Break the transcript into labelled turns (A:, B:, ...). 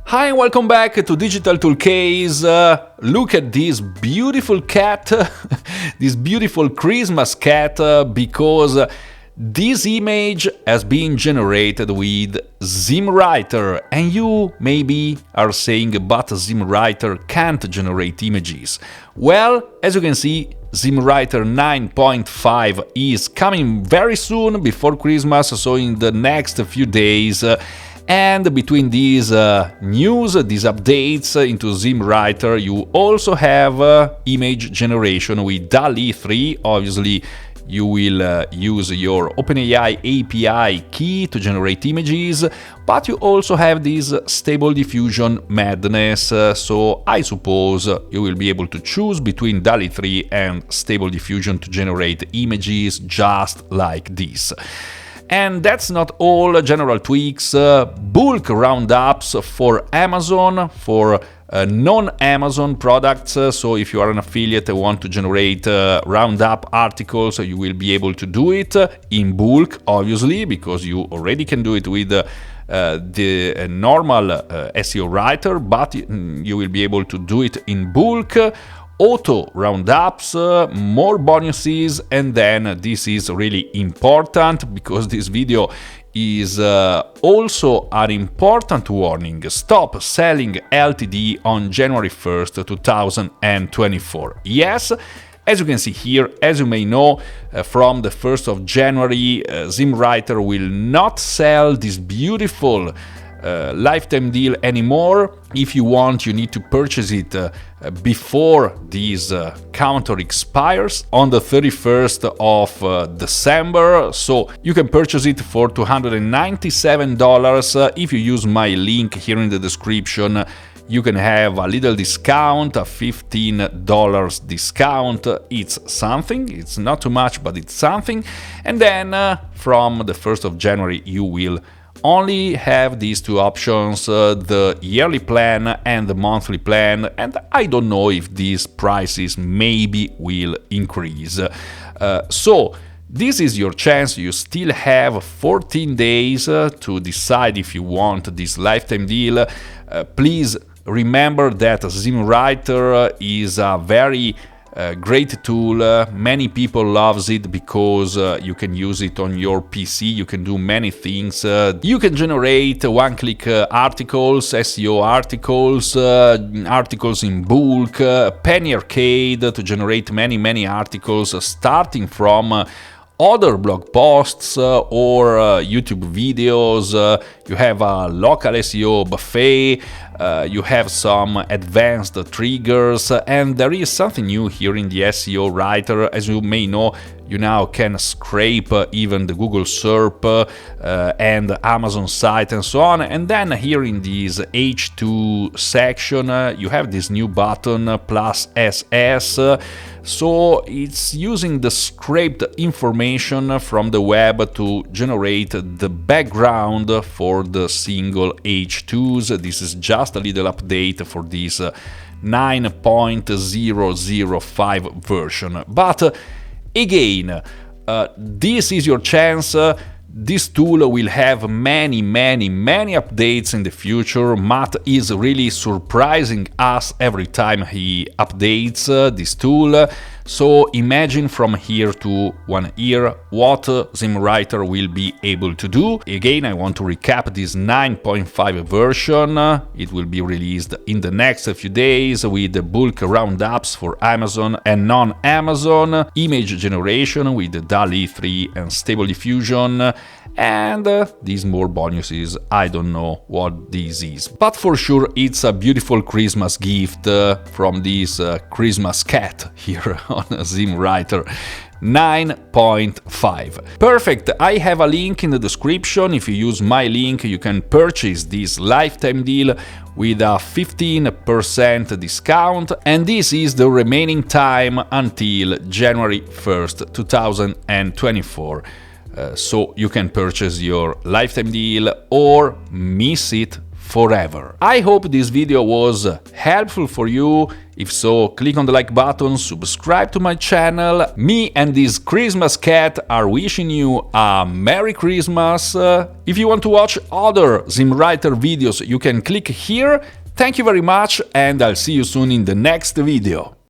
A: Hi and welcome back to Digital Toolcase. Look at this beautiful cat, this beautiful Christmas cat, because this image has been generated with ZimmWriter, and you maybe are saying, but ZimmWriter can't generate images. Well, as you can see, ZimmWriter 9.5 is coming very soon before Christmas, so in the next few days. And between these news, these updates into ZimmWriter, you also have image generation with DALL-E 3. Obviously, you will use your OpenAI API key to generate images, but you also have this Stable Diffusion madness, so I suppose you will be able to choose between DALL-E 3 and Stable Diffusion to generate images just like this. And that's not all general tweaks, bulk roundups for Amazon, for non-Amazon products. So if you are an affiliate and want to generate roundup articles, you will be able to do it in bulk, obviously, because you already can do it with the normal SEO writer, but you will be able to do it in bulk. Auto roundups, more bonuses, and then this is really important because this video is also an important warning. Stop selling LTD on January 1st, 2024. Yes, as you can see here, as you may know, from the 1st of January, ZimmWriter will not sell this beautiful lifetime deal anymore. If you want, you need to purchase it before this counter expires on the 31st of December. So you can purchase it for $297. If you use my link here in the description, you can have a little discount, a $15 discount. It's something, it's not too much, but it's something. And then from the 1st of January, you will only have these two options, the yearly plan and the monthly plan, and I don't know if these prices maybe will increase. So this is your chance. You still have 14 days to decide if you want this lifetime deal. Please remember that ZimmWriter is a very great tool. Many people loves it because you can use it on your PC. You can do many things. You can generate one-click articles, SEO articles, articles in bulk, Penny Arcade to generate many articles, starting from other blog posts or YouTube videos. You have a local SEO buffet, you have some advanced triggers, and there is something new here in the SEO writer. As you may know, you now can scrape even the Google SERP and Amazon site and so on. And then here in this H2 section, you have this new button, plus SS. So it's using the scraped information from the web to generate the background for the single H2s. This is just a little update for this 9.005 version. But again, this is your chance. This tool will have many updates in the future. Matt is really surprising us every time he updates this tool. So imagine from here to 1 year what ZimmWriter will be able to do. Again, I want to recap this 9.5 version. It will be released in the next few days with the bulk roundups for Amazon and non-Amazon, image generation with the DALL-E 3 and Stable Diffusion, and these more bonuses. I don't know what this is, but for sure it's a beautiful Christmas gift from this Christmas cat here on ZimmWriter 9.5. Perfect. I have a link in the description. If you use my link, you can purchase this lifetime deal with a 15% discount, and this is the remaining time until January 1st, 2024. So you can purchase your lifetime deal or miss it forever. I hope this video was helpful for you. If so, click on the like button, subscribe to my channel. Me and this Christmas cat are wishing you a Merry Christmas. If you want to watch other ZimmWriter videos, you can click here. Thank you very much, and I'll see you soon in the next video.